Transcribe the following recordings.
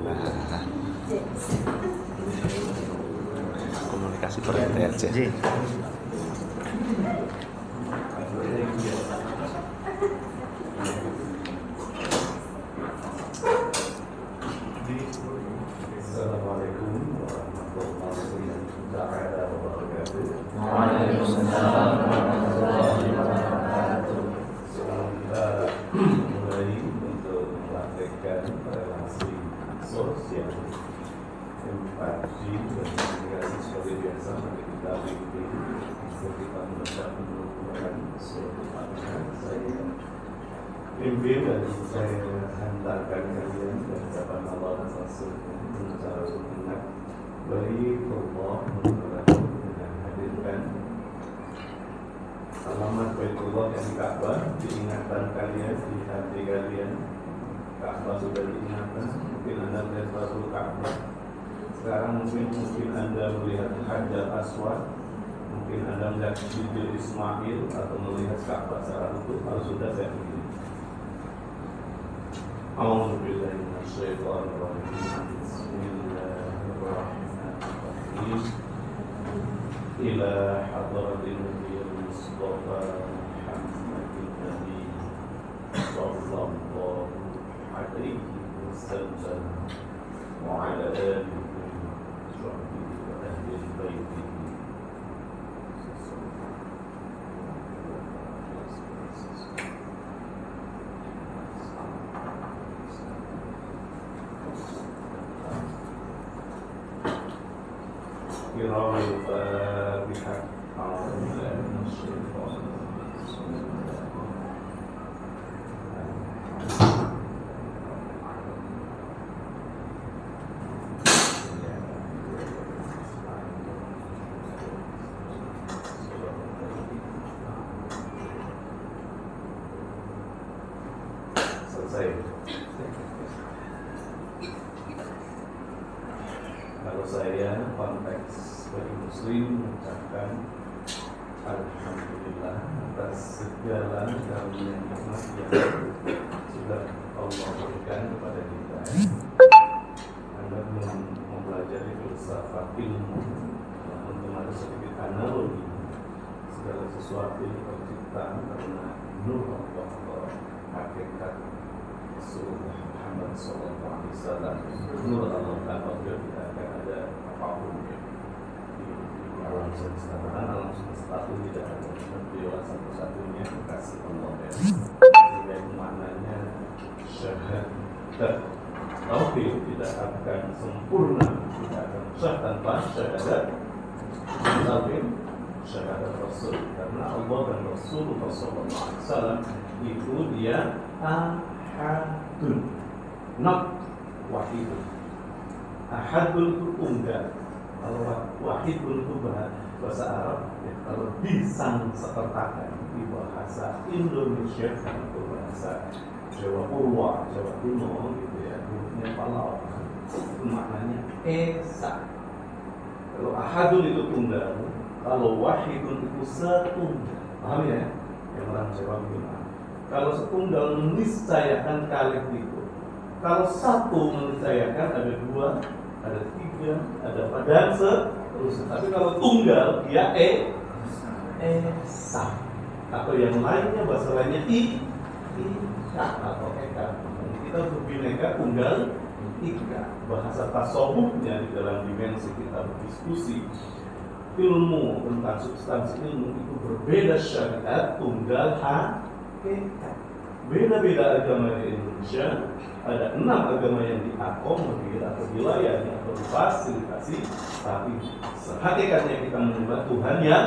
Nah, komunikasi per ente aja. Assalamualaikum warahmatullahi wabarakatuh. Waalaikumsalam warahmatullahi wabarakatuh. Kita mulai untuk mempraktekkan relasi sosial, empati dan komunikasi seperti biasa. Mari kita ikuti kita membaca Al-Quran surat Al-Fatihah. Saya pimpin dan saya hantarkan kalian dan ucapan Allah dan Rasulnya dengan cara benar. Baik Allah dengan hadirkan alamat Baitullah yang di Ka'bah diingatkan kalian di hati kalian. Ka'bah sudah diingatkan, mungkin Anda melihat Rasul Ka'bah. Sekarang mungkin Anda melihat Hajar Aswad, mungkin Anda melihat Bibir Ismail atau melihat Ka'bah secara utuh. Kalau sudah saya begini. A'udzubillahi minasyaitonir rajim. Bismillahirrahmanirrahim. Ila hadratin Nabiyil Mustafa Muhammadin Nabi sallallahu alaihi wasallam wa ala alihi wa sahbihi wa ahli baitihi. Kiram al-Fatihah. Selesai. Kalau saya konteks bagi muslim mengucapkan alhamdulillah atas segala karunia nikmat yang sudah Allah berikan kepada kita. Anda mempelajari filsafat ilmu untuk ada sedikit analogi. Segala sesuatu yang tercipta karena nur Allah, hakikat Rasulullah Muhammad SAW. Nur Allah tanpa beliau tidak akan ada apapun di alam semesta. Alam semesta itu tidak ada. Beliau satu-satunya kekasih Allah. Sehingga itu maknanya syahadat. Tauhid tidak akan sempurna, tidak akan sah tanpa syahadat. Tauhid syahadat Rasul, karena Allah dan Rasulullah SAW itu dia ahadun, not wahidun. Ahadun itu tunggal. Kalau wahidun itu bahasa Arab, ya, kalau disangsekertakan di bahasa Indonesia itu bahasa Jawa Purwa, Jawa kuno gitu ya, hurufnya palau, itu maknanya esa. Kalau ahadun itu tunggal, kalau wahidun itu setunggal. Paham ya? Yang orang Jawa bilang. Kalau setunggal meniscayakan kali itu. Kalau satu meniscayakan ada dua, ada tiga, ada empat dan seterusnya. Tapi kalau tunggal dia esa. Atau yang lainnya bahasa lainnya ika atau eka. Kita berbineka tunggal ika. Bahasa tasawufnya di dalam dimensi kita berdiskusi ilmu tentang substansi ilmu itu berbeda syariat tunggal hakikat. Beda-beda agama di Indonesia, ada 6 agama yang diakomodir atau dilayani atau difasilitasi, tapi hakikatnya kita menyembah Tuhan yang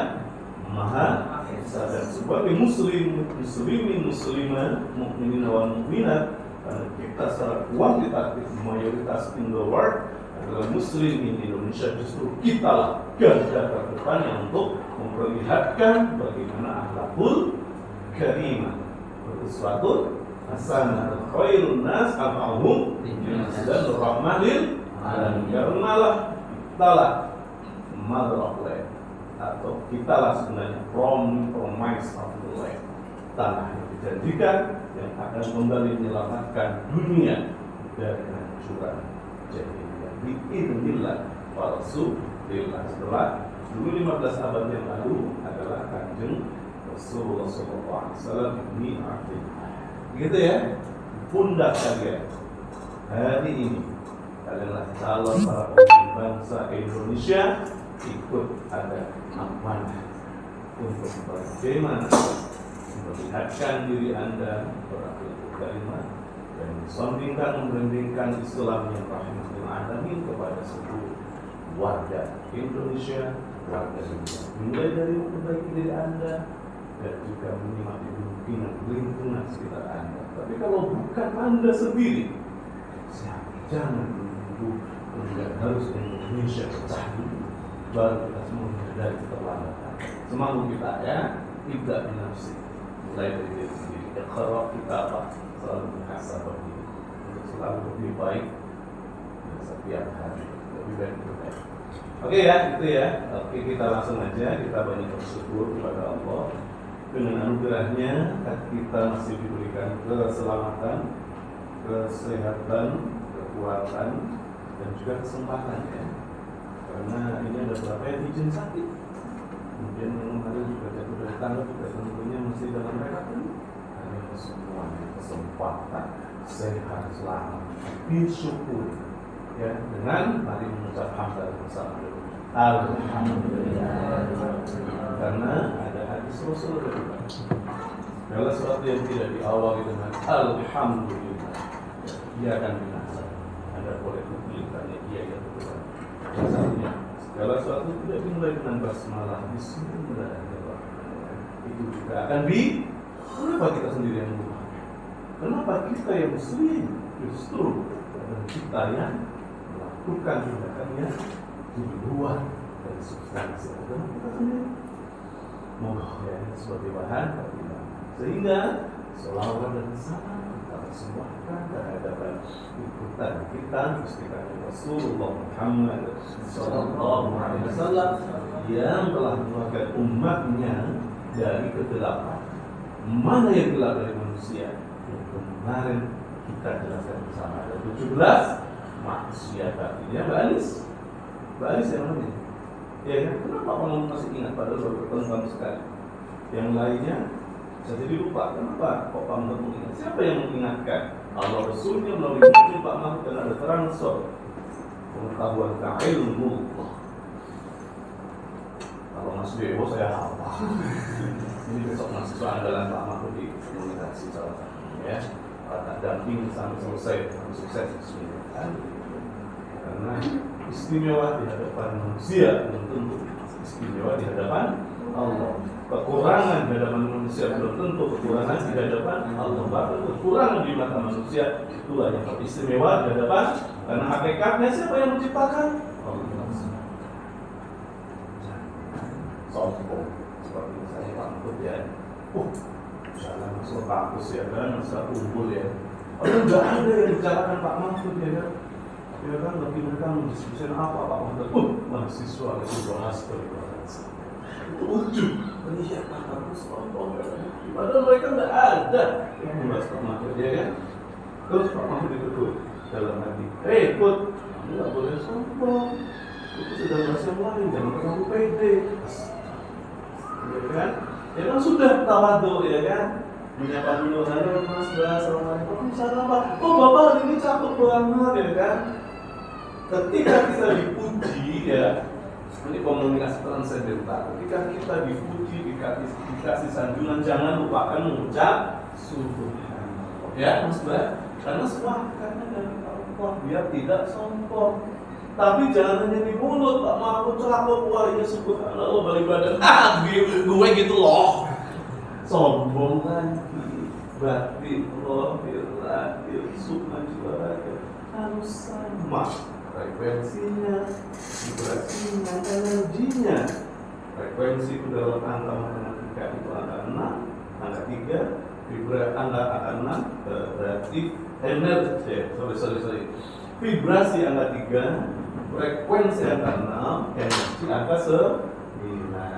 Maha Esa. Dan sebagai muslimin muslimah, mukminin wal mukminat, karena kita secara kuantitatif mayoritas in the world adalah muslim di Indonesia, justru kita lah garda terdepannya untuk memperlihatkan bagaimana akhlakul karimah, beruswatun hasanah, khairun nas amahum dan rahmatil alamin. Karenalah kitalah mother of land, atau kitalah sebenarnya promise of the land, tanah yang dijanjikan yang akan kembali menyelamatkan dunia dari hancuran. jahiliyah biidznillah wa rasulillah. Setelah dulu 15 abad yang lalu adalah Kanjeng Rasulullah SAW ini Abdullah. Gitu ya, pundak kalian hari ini adalah calon para pemimpin bangsa Indonesia, ikut ada amanah untuk bagaimana memperlihatkan diri Anda berakhlakul karimah dan memberendingkan Islam yang rahmatul alamin kepada seluruh warga Indonesia, warga dunia. Mulai dari memperbaiki diri Anda dan juga menikmati lingkungan sekitar Anda. Tapi kalau bukan Anda sendiri, jangan menunggu harus Indonesia pecah dulu, baru kita semua menyadari keterlambatan. Semangat kita ya, tidak binafsi. Mulai dari diri sendiri. Iqra kita apa? Selalu muhasabah diri untuk selalu lebih baik setiap hari, lebih baik lebih baik. Oke ya, itu ya. Oke, kita langsung aja. Kita banyak bersyukur kepada Allah dengan anugerahnya kita masih diberikan keselamatan, kesehatan, kekuatan, dan juga kesempatan ya. Karena ini ada beberapa yang izin sakit, kemudian yang kemarin juga jatuh dari tangga juga tentunya masih dalam rehab. Hanya semuanya kesempatan, sehat, selamat, bersyukur ya, dengan mari mengucap hamdalah bersama dulu. Alhamdulillah. Karena ada hadis Rasulullah, segala sesuatu yang tidak diawali dengan alhamdulillah dia akan binasa. Anda boleh mengucapkannya dia yang betul. Misalnya segala sesuatu tidak dimulai dengan basmalah, bismillahirrahmanirrahim, itu juga akan kenapa kita sendiri yang berubah? Kenapa kita yang muslim justru adalah kita yang melakukan tindakannya di luar dari substansi agama kita sendiri? Moga ya sebagai bahan pertimbangan, sehingga selawat dan salam kita persembahkan kehadapan ikutan kita Gusti Rasulullah Muhammad Sallallahu Alaihi Wasallam yang telah mengeluarkan umatnya dari kegelapan. Mana yang gelap dari manusia? Yang kemarin kita jelaskan bersama, ada 17 maksiat artinya. Mbak Alis yang mana? Ya kan? Kenapa kamu masih ingat padahal baru ketemu kamu sekali? Yang lainnya saya jadi lupa. Kenapa kok kamu mengingat? Siapa yang mengingatkan? Allah Rasulnya melalui Nabi Pak Mahfud dan ada transfer pengetahuan ke ilmu. Kalau Mas Dewo saya hafal. Ini besok mahasiswa andalan Pak Mahfud di komunikasi salah satunya ya. Tak damping sampai selesai, sampai sukses bismillah. Karena istimewa di hadapan manusia belum tentu istimewa di hadapan Allah. Kekurangan di hadapan manusia belum tentu kekurangan di hadapan Allah. Bahkan kekurangan di mata manusia itulah yang istimewa di hadapan, karena hakikatnya siapa yang menciptakan? Allah. Sombong seperti misalnya Pak Mahfud ya. Jalan masuk kampus ya kan, masa unggul ya. Nggak ada yang bicarakan Pak Mahfud ya kan. Ya kan, bagi mereka mendiskusikan apa Pak Mahfud? Mahasiswa itu bahas berbalas. Itu ujung. Iya Pak Mahfud sombong. Padahal mereka nggak ada yang membahas Pak Mahfud ya kan. Terus Pak Mahfud ditegur dalam hati. Put, kamu nggak boleh sombong. Itu sudah bahas yang lain, jangan terlalu pede. Ya kan? Ya kan sudah tawadhu ya kan. Menyapa dulu, halo Mas, assalamualaikum, Pak. Oh Bapak hari ini cakep banget ya kan. Ketika kita dipuji ya, ini komunikasi transendental. Ketika kita dipuji, dikasih sanjungan, jangan lupakan mengucap subhanallah. Ya Mas Bra, karena semua karena dari Allah, biar tidak sombong. Tapi jangan hanya di mulut, Pak Mahfud cakep, wah ya subhanallah, balik badan, gue gitu loh. Sombong lagi, batin, rohir, lahir, sukma juga harus sama. Frekuensinya, vibrasinya, energinya. Frekuensi itu dalam angka matematika itu angka 6, angka 3, angka 6, berarti energi, sorry. Vibrasi angka 3, frekuensi angka 6, energi angka 9.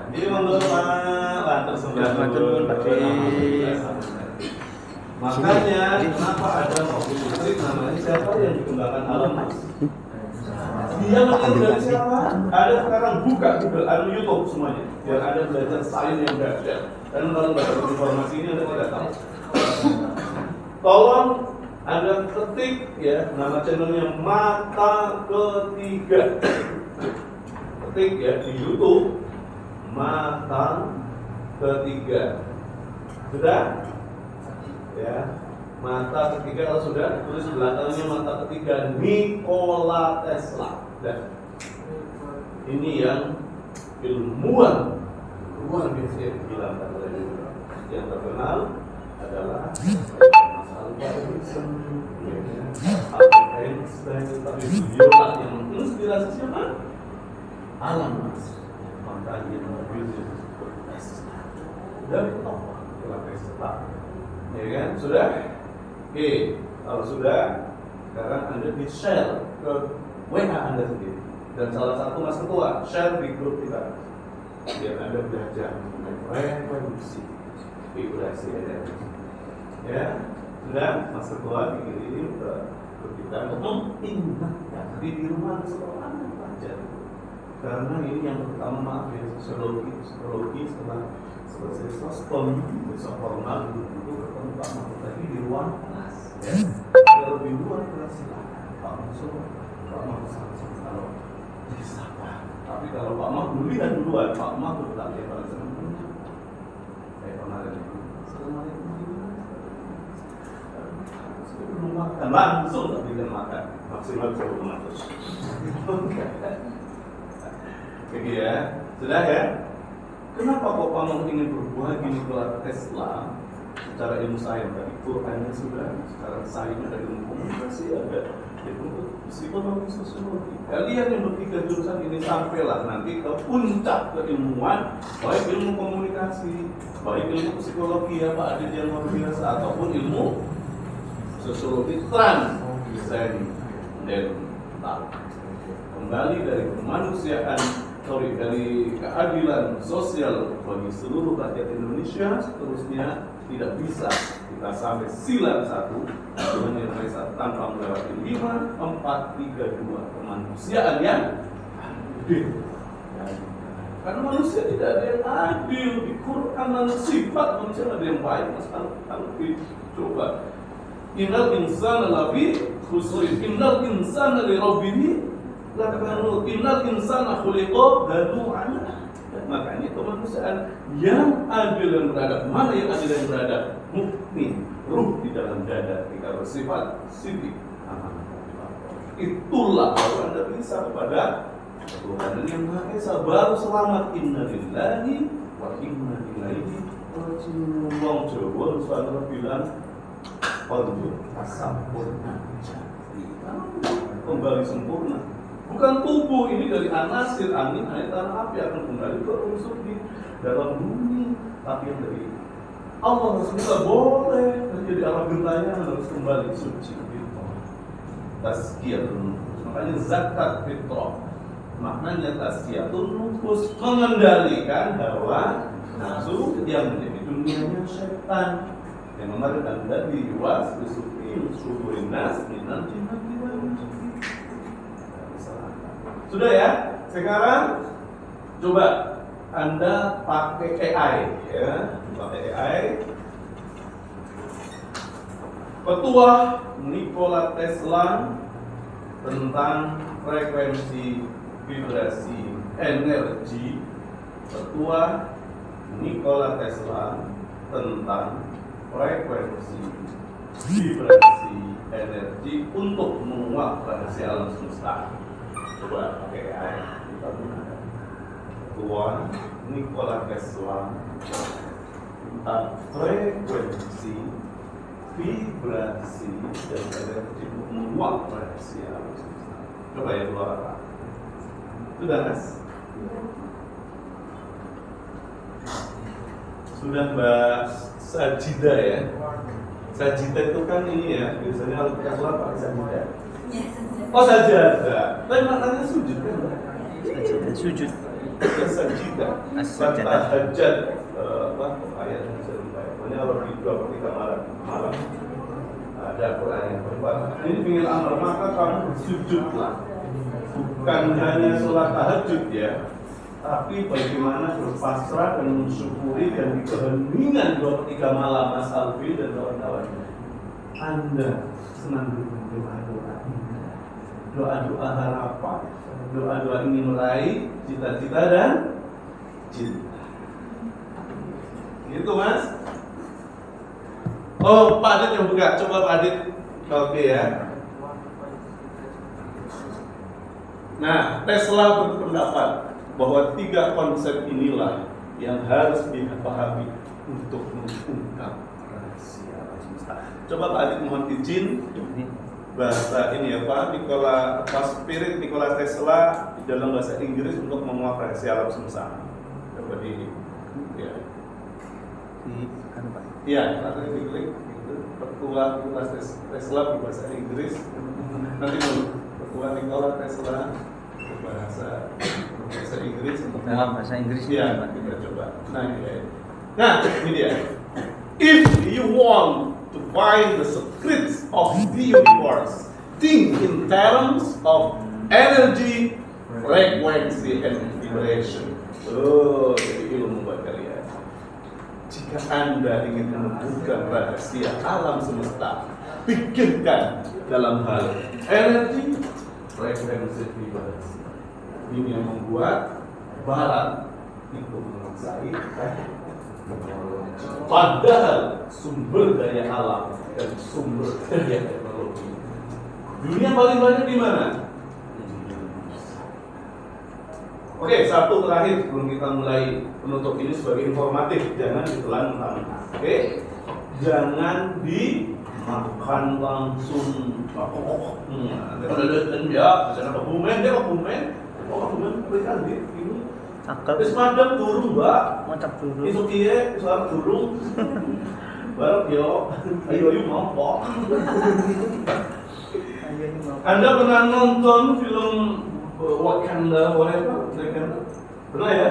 Jadi monggo Pak, lantur 9. Makanya kenapa ada mobil listrik namanya siapa yang dikembangkan Elon Musk? Dia meniru dari siapa? Ada sekarang buka Google, ada YouTube semuanya, biar ada belajar sains yang dahsyat. Dan kalau nggak ada informasi ini Anda tidak tahu. Tolong Anda ketik ya nama channelnya Mata Ketiga. Ketik ya di YouTube Mata Ketiga. Sudah? Ya, Mata Ketiga kalau sudah tulis belakangnya Mata Ketiga Nikola Tesla. Dan ini yang ilmuwan luar biasa yang dihilangkan oleh dunia. Yang terkenal adalah Mas Albert Einstein, Albert Einstein, tapi beliau yang menginspirasi siapa? Elon Musk. Makanya mobil disebut Tesla. Dan Nikola Tesla. Ya kan? Sudah? Oke, kalau sudah, sekarang Anda di-share ke WA Anda sendiri. Dan salah satu Mas Ketua, share di grup kita. Biar Anda belajar mengenai frekuensi vibrasi energi. Ya, sudah Mas Ketua dikirim ke grup kita untuk mengingatkan di rumah sekolah Anda belajar. Karena ini yang pertama maaf ya, psikologi setelah selesai sospom, besok formal itu ketemu Pak Mahfud tadi di ruang kelas. Ya, kalau di luar kelas silakan Pak Mahfud, Pak Mahfud kalau bisa Pak. Tapi kalau Pak Mahfud lihat duluan, Pak Mahfud tak dia pada senang. Saya kemarin Assalamualaikum. Sebelum makan langsung tak berikan makan maksimal 10 Oke ya, sudah ya. Kenapa kok Pak Mahfud ingin berbuah gini Nikola Tesla? Secara ilmu sains tadi Qurannya sudah, secara sainsnya ada ilmu komunikasi, ada ilmu psikologi, sosiologi. Kalian yang bertiga jurusan ini sampailah nanti ke puncak keilmuan, baik ilmu komunikasi, baik ilmu psikologi ya Pak Adit yang luar biasa, ataupun ilmu sosiologi transcendental. Kembali dari kemanusiaan, dari keadilan sosial bagi seluruh rakyat Indonesia, seterusnya tidak bisa kita sampai sila 1 dengan yang tanpa melewati 5, 4, 3, 2 kemanusiaan yang adil. Karena manusia tidak ada yang adil di Quran dan sifat manusia ada yang baik. Mas Alfi coba. Innal insana lafi khusr, innal insana li rabbih lakanu, innal insana khuliqa halu'an. Makanya kemanusiaan yang adil dan beradab. Mana yang adil dan beradab? Mukmin, ruh di dalam dada, kita bersifat sidik amanah. Itulah baru Anda bisa kepada Tuhan yang Maha Esa, baru selamat. Inna lillahi wa inna ilaihi raji'un. Wong Jawa Rasulullah bilang qadru tasampurna, kembali sempurna. Bukan tubuh ini dari anasir angin, air, tanah, api akan kembali ke unsur di dalam bumi. Tapi yang dari Allah Rasulullah boleh menjadi alam gentayangan harus kembali suci fitrah. Tazkiyatun nufus, makanya zakat fitrah. Maknanya tazkiyatun nufus, mengendalikan hawa nafsu yang menjadi dunianya syaitan. Yang kemarin Anda diwas bisufi syukurin nas minal jinnati wal insi. Sudah ya? Sekarang coba Anda pakai AI ya, pakai AI. Petua Nikola Tesla tentang frekuensi vibrasi energi. Petua Nikola Tesla tentang frekuensi vibrasi energi untuk menguak rahasia alam semesta. Coba pakai AI kita gunakan. Tuan Nikola Tesla tentang frekuensi vibrasi dan energi untuk menguak rahasia alam semesta. Coba ya keluar apa? Sudah Mas? Sudah Mbak Sajida ya? Sajida itu kan ini ya, biasanya kalau kita keluar pakai Sajida. Oh sajadah, tapi maknanya sujud kan? Sajadah sujud. Sajidah. Kata hajat, apa ayat yang bisa dibayar? Makanya kalau di 23 malam ada Quran yang berbuat ini ingin amal, maka kamu bersujudlah. Bukan hanya sholat tahajud ya, tapi bagaimana berpasrah dan mensyukuri dan di keheningan 23 malam Mas Alfi dan kawan-kawan. Anda senang dengan doa-doa, doa-doa harapan, doa-doa ingin meraih cita-cita dan cinta. Gitu Mas. Oh, Pak Adit yang buka. Coba Pak Adit. Oke ya. Nah, Tesla berpendapat bahwa 3 konsep inilah yang harus dipahami untuk mengungkap rahasia alam semesta. Coba Pak Adit mohon izin bahasa ini ya Pak, Spirit Nikola Tesla dalam bahasa Inggris untuk menguak rahasia alam semesta. Coba di ya. Iya, nanti diklik Petua Nikola Tesla berbahasa Inggris. Nanti dulu Petua Nikola Tesla berbahasa Inggris untuk dalam bahasa Inggris. Iya, kita coba. Nah, ini dia. If you want to find the secrets of the universe, think in terms of energy, frequency, and vibration. Oh, jadi ilmu buat kalian. Jika Anda ingin menemukan rahasia alam semesta, pikirkan dalam hal energi, frekuensi, vibrasi. Ini yang membuat Barat itu menguasai teknologi. Padahal sumber daya alam dan sumber daya teknologi dunia paling banyak di mana? Oke, satu terakhir sebelum kita mulai menutup ini sebagai informatif, jangan ditelan mentah-mentah. Oke, jangan dimakan langsung. Nanti kalau ada ya, misalnya kebumen, dia kebumen, berikan ini. Terus madam turun mbak, Mantap dulu. itu kia, suara turun. Baru yo, ayo ngomong. Anda pernah nonton film Wakanda Forever? Pernah ya?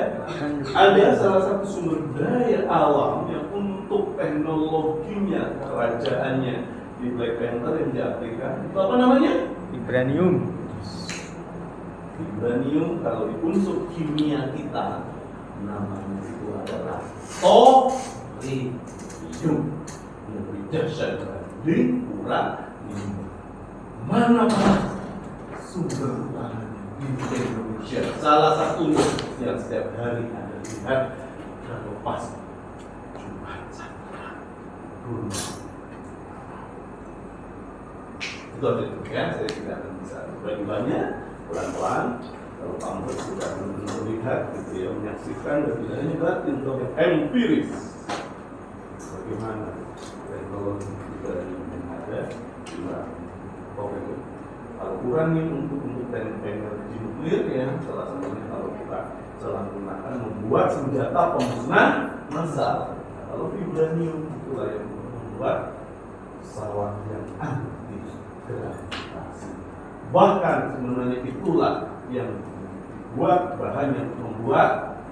Ada salah satu sumber daya alam yang untuk teknologinya, kerajaannya di Black Panther yang diaplikasikan. Itu apa namanya? Vibranium. Vibranium kalau di unsur kimia kita namanya itu adalah thorium. Lebih dahsyat dari uranium. Mana sumber utamanya di Indonesia? Salah satunya yang setiap hari Anda lihat kalau pas Jumat Sabtu itu ada ya, saya tidak akan bisa bagi-baginya pelan-pelan. Kalau kamu sudah melihat, gitu ya, menyaksikan dan tidak hanya batin, tapi empiris bagaimana teknologi kita yang ada di mana. Oke, kalau uranium untuk energi nuklir ya, salah satunya kalau kita salah gunakan membuat senjata pemusnah massal. Kalau vibranium itulah yang membuat pesawat yang anti gravitasi. Bahkan sebenarnya itulah yang dibuat bahan yang membuat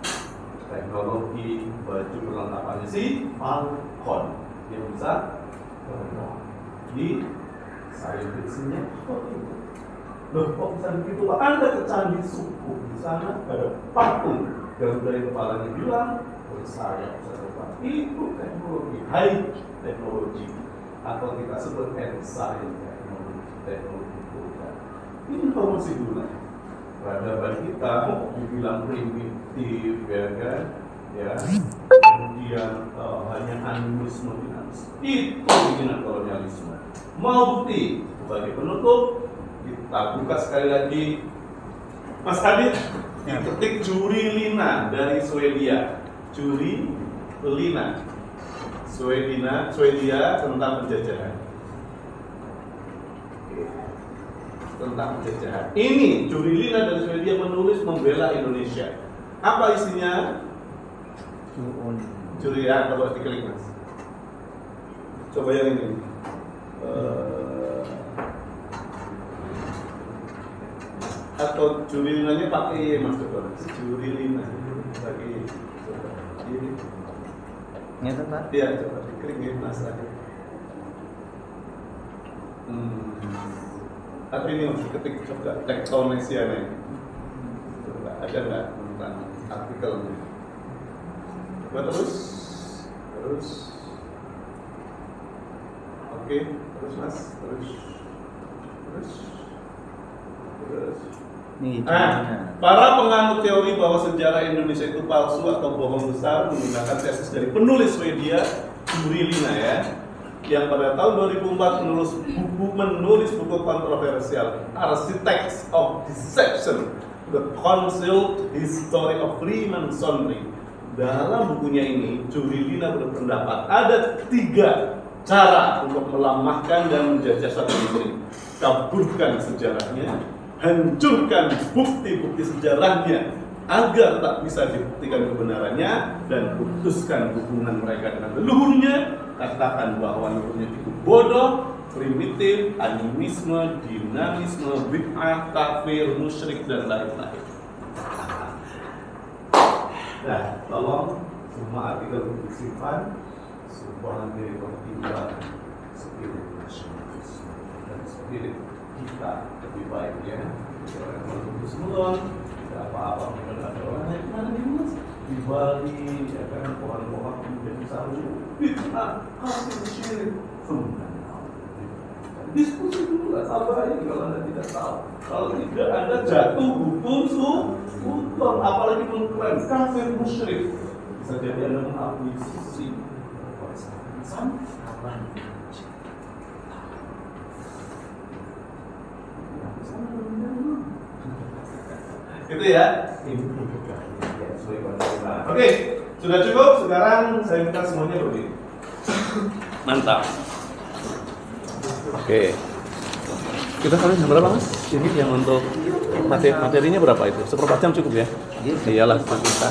teknologi baju perlengkapannya si Falcon yang bisa terbang di sains fiksinya. Loh, kok bisa begitu Pak? Anda ke Candi Suku, di sana ada patung Garuda yang kepalanya bilang, saya bisa terbang. Itu teknologi, high teknologi, atau kita sebut science teknologi. Ini informasi dulu. Peradaban kita dibilang primitif, ya kan? Ya, kemudian hanya animisme, itu bikinan kolonialisme. Mau bukti sebagai penutup, kita buka sekali lagi. Mas Adit, ketik Jurilina dari Swedia. Jurilina, Swedia tentang penjajahan. Tentang penjajahan. Ini Jurilina dari Swedia menulis membela Indonesia. Apa isinya? Jurilina, coba diklik Mas. Coba yang ini. Atau Julilinanya pakai Mas coba. Jurilina pakai ini. Ngeten, Pak. Iya, coba diklik ya Mas tadi. Tapi ini harus diketik coba tektonesianya. Coba ada nggak tentang artikelnya? Coba terus. Oke, terus Mas, terus. Nih, Para penganut teori bahwa sejarah Indonesia itu palsu atau bohong besar menggunakan tesis dari penulis Swedia Jurilina ya, yang pada tahun 2004 menulis buku kontroversial Architects of Deception, The Concealed History of Freemasonry. Dalam bukunya ini, Jurilina berpendapat ada 3 cara untuk melemahkan dan menjajah satu negeri. Kaburkan sejarahnya, hancurkan bukti-bukti sejarahnya agar tak bisa dibuktikan kebenarannya, dan putuskan hubungan mereka dengan leluhurnya. Katakan bahwa leluhurnya itu bodoh, primitif, animisme, dinamisme, bid'ah, kafir, musyrik, dan lain-lain. Nah, tolong semua artikel disimpan, sebuah diri pertimbangan spirit nasionalisme dan spirit kita lebih baik ya. Kalau semua tidak apa-apa, mungkin ada orang yang mana di Mas di Bali, ya kan pohon-pohon menjadi saru, bid'ah, kafir, syirik, diskusi dulu lah, sabar aja kalau Anda tidak tahu. Kalau tidak Anda jatuh hukum sutton, apalagi mengklaim kafir musyrik. Bisa jadi Anda mengakuisisi gitu ya. Oke, sudah cukup. Sekarang saya minta semuanya berdiri. Mantap. Oke. Kita kali jam berapa Mas? Ini yang untuk materinya berapa itu? Seperempat jam cukup ya? Iyalah kita.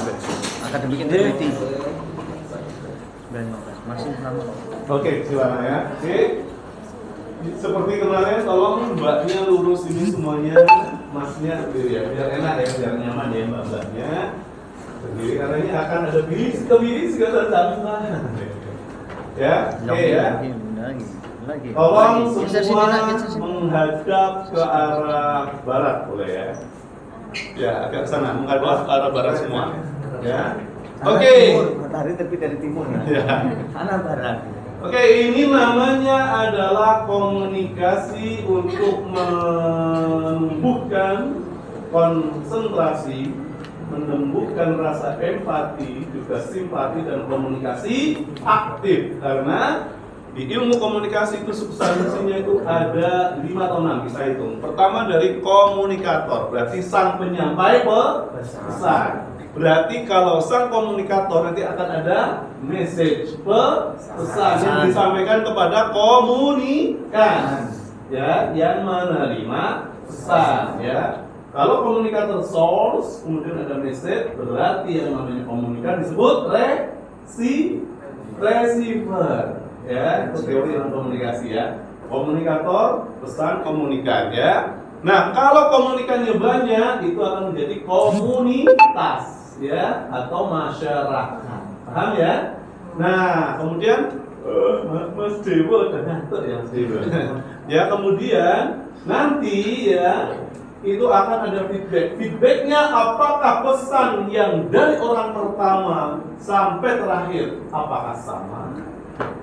Akademik Integrity. Dan masih lama. Oke, silakan ya. Oke. Seperti kemarin, tolong mbaknya lurus ini semuanya, masnya sendiri ya, biar enak ya, biar nyaman ya mbak-mbaknya. Sendiri karena ini akan ada bilis segala tambah. Ya, oke ya. Tolong semua menghadap ke arah barat, boleh ya? Ya, agak sana, menghadap ke arah barat semua. Ya. Oke. Matahari terbit dari timur ya. Anak barat. Oke, ini namanya adalah komunikasi untuk menumbuhkan konsentrasi, menumbuhkan rasa empati, juga simpati dan komunikasi aktif. Karena di ilmu komunikasi itu substansinya itu ada 5 atau 6, bisa hitung. Pertama dari komunikator, berarti sang penyampai pesan. Berarti kalau sang komunikator nanti akan ada message, pesan yang disampaikan kepada komunikan, ya, yang menerima pesan, ya. Kalau komunikator source, kemudian ada message, berarti yang namanya komunikan disebut receiver, ya. Itu teori dalam komunikasi ya. Komunikator, pesan, komunikan, ya. Nah, kalau komunikannya banyak, itu akan menjadi komunitas, ya, atau masyarakat. Paham ya? Nah, kemudian Mas Dewo udah ngantuk ya Mas Dewo. Ya, kemudian nanti ya itu akan ada feedback. Feedbacknya apakah pesan yang dari orang pertama sampai terakhir apakah sama?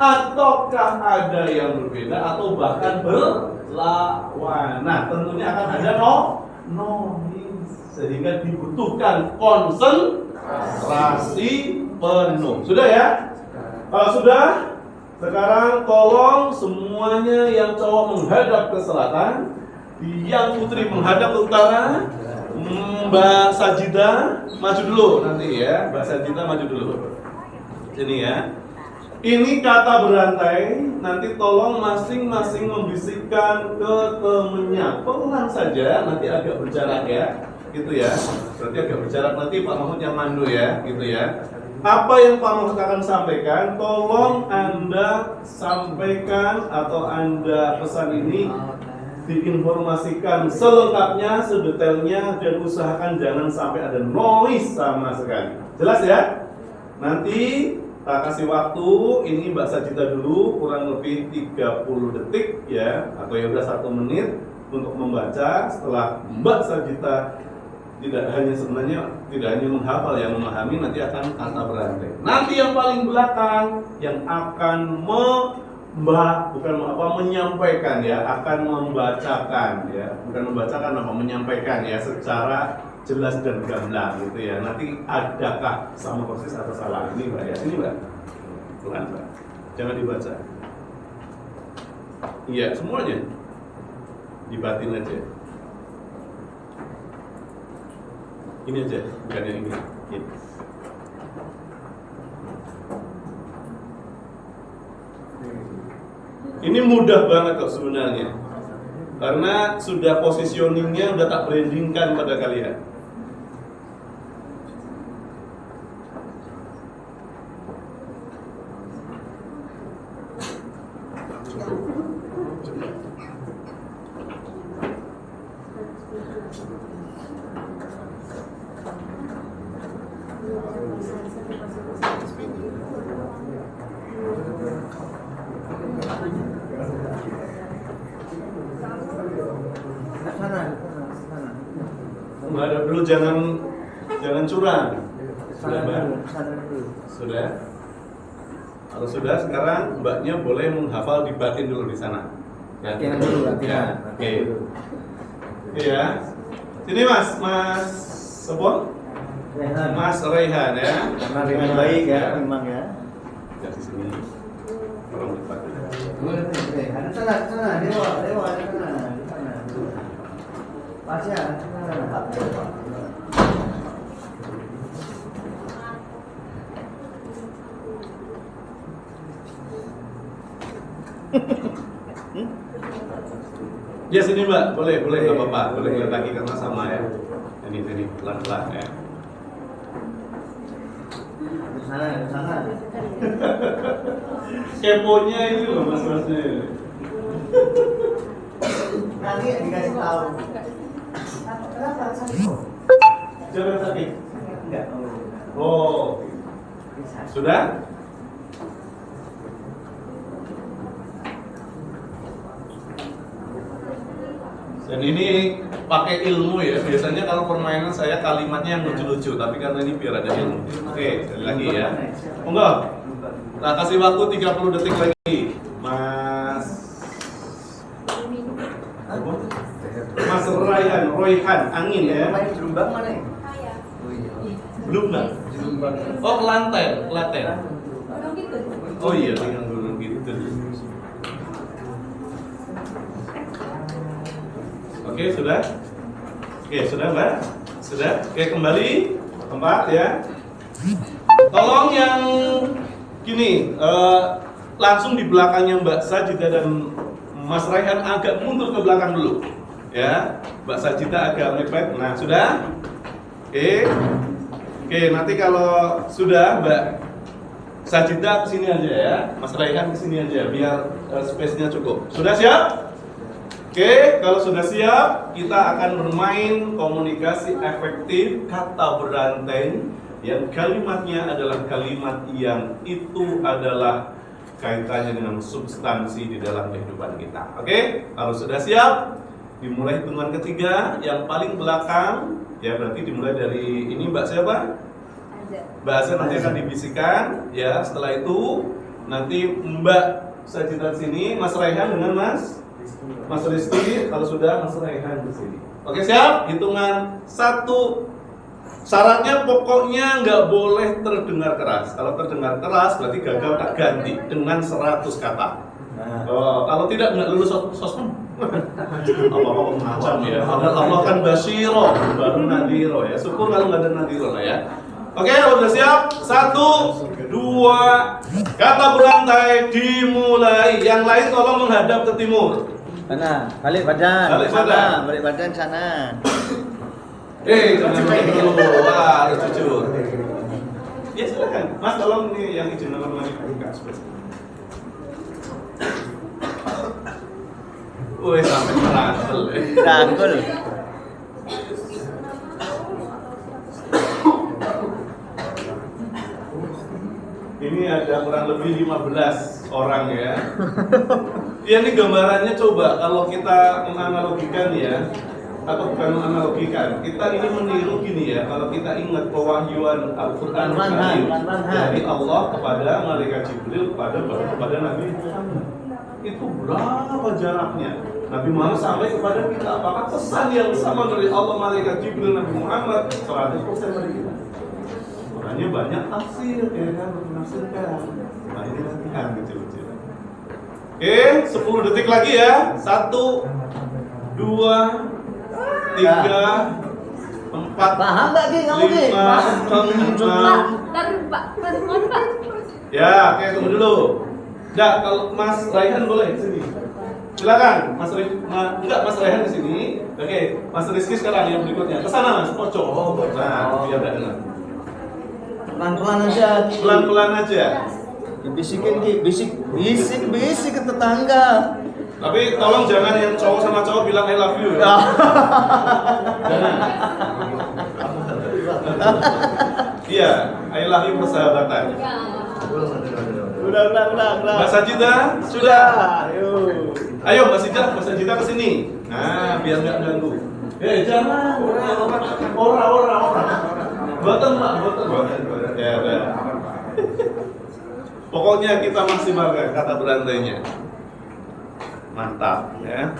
Ataukah ada yang berbeda atau bahkan berlawanan? Nah, tentunya akan ada noise, sehingga dibutuhkan konsentrasi penuh. Sudah ya? Kalau sudah, sekarang tolong semuanya yang cowok menghadap ke selatan, yang putri menghadap ke utara. Mbak Sajida maju dulu nanti ya. Mbak Sajida maju dulu. Ini ya. Ini kata berantai, nanti tolong masing-masing membisikkan ke temennya. Pelan saja, nanti agak berjarak ya. Gitu ya. Berarti agak berjarak, nanti Pak Mahmud yang mandu ya, gitu ya. Apa yang Pak Mahmud akan sampaikan, tolong Anda sampaikan atau Anda pesan ini diinformasikan selengkapnya, sedetailnya, dan usahakan jangan sampai ada noise sama sekali. Jelas ya? Nanti Tak kasih waktu, ini Mbak Sajita dulu kurang lebih 30 detik ya, atau ya udah 1 menit untuk membaca. Setelah Mbak Sajita tidak hanya menghafal, yang memahami, nanti akan kata berantai. Nanti yang paling belakang yang akan menyampaikan ya, akan membacakan ya, bukan membacakan apa, menyampaikan ya secara jelas dan gamblang gitu ya. Nanti adakah sama persis atau salah? Ini Mbak ya, ini Mbak, pelan Mbak, jangan dibaca. Iya, semuanya dibatin aja. Ini aja, bukan yang ini. Ini mudah banget kok sebenarnya, karena sudah positioningnya udah tak brandingkan pada kalian. Menghadap dulu, jangan curang. Sudah Mbak? Sudah? Kalau sudah, sekarang Mbaknya boleh menghafal di batin dulu di sana. Latihan dulu, latihan. Oke. Iya. Sini Mas Sepon? Rehan. Mas Rehan ya. Karena dengan baik ya, memang ya. Ya di sini. Tolong di batin. Ada sana, dewa, di sana. Pas ya, Ya sini Mbak, boleh nggak apa-apa, boleh lihat lagi karena sama ya. Ini pelan-pelan ya. di sana. Keponya ini loh mas-masnya. Nanti dikasih tahu. Kenapa sakit? Jangan sakit. Enggak. Oh, sudah? Dan ini pakai ilmu ya. Biasanya kalau permainan saya kalimatnya yang lucu-lucu, tapi karena ini biar ada ilmu. Oke, sekali lagi ya. Monggo. Nah, kasih waktu 30 detik lagi. Mas Royhan, angin ya. Jerumbang mana ya? Belum Mbak? Oh, Klaten. Oh iya, dengan gunung gitu. Oke, sudah? Oke, sudah Mbak? Sudah? Oke, kembali tempat ya. Tolong yang gini, langsung di belakangnya Mbak Sajita dan Mas Raihan agak mundur ke belakang dulu. Ya, Mbak Sajita agak mepet. Nah, sudah? Oke, nanti kalau sudah Mbak Sajita kesini aja ya, Mas Raihan kesini aja biar space-nya cukup. Sudah siap? Oke, kalau sudah siap, kita akan bermain komunikasi efektif kata berantai yang kalimatnya adalah kalimat yang itu adalah kaitannya dengan substansi di dalam kehidupan kita. Oke, kalau sudah siap, dimulai hitungan ketiga, yang paling belakang, ya berarti dimulai dari ini Mbak siapa? Mbak Azza nanti akan dibisikkan, ya setelah itu nanti Mbak Sajita sini, Mas Raihan dengan Mas Rizky, kalau sudah Mas Raihan di sini. Oke siap? Hitungan 1. Syaratnya pokoknya nggak boleh terdengar keras. Kalau terdengar keras berarti gagal, tak ganti dengan 100 kata. Oh, kalau tidak nggak lulus sosmed. Apa-apa macam ya. Allah kan basiro, baru nadiro ya. Syukur kalau nggak ada nadiro lah ya. Oke, kalau sudah siap, 1, 2, kata berantai dimulai. Yang lain tolong menghadap ke timur. Sana, balik badan. Balik badan. Balik badan sana. Jangan dulu. Wah, harus jujur. Ya silakan. Mas, tolong nih yang izin nomor mari buka space. Wih, sampai merangkul. Rangkul. Ini ada kurang lebih 15 orang ya. Ya ini gambarannya coba kalau kita menganalogikan ya, atau bukan menganalogikan, kita ini meniru gini ya. Kalau kita ingat pewahyuan Al-Quran dari Allah kepada malaikat Jibril kepada Nabi Muhammad, itu berapa jaraknya? Nabi Muhammad sampai kepada kita, apakah pesan yang sama dari Allah, malaikat Jibril, Nabi Muhammad 100% dari kita? Makanya banyak tafsir, ya kan, menafsirkan. Nah ini latihan kecil-kecil. Oke, 10 detik lagi ya. 1, 2, 3, 4, Paham nggak, Ki? Kamu, Ki? 5, 6. Pak, respon Pak. Ya, oke, tunggu dulu. Enggak, kalau Mas Raihan boleh sini. Silakan, Mas enggak, Mas Raihan di sini. Oke, Mas Rizky sekarang yang berikutnya. Ke sana, Mas, pojok. Nah, biar enggak dengar. Pelan-pelan aja. Pelan-pelan aja. Dibisikin, Ki. Bisik ke tetangga. Tapi tolong jangan yang cowok sama cowok bilang I love you ya. Jangan. Iya, I love you persahabatan. Udah. Mbak Sajida, sudah. Ayo. Ayo Mbak Sajida ke sini. Nah, biar nggak ganggu. Jangan. Ora. Boten. Ya udah. Pokoknya kita maksimalkan kata berandainya. Mantap ya.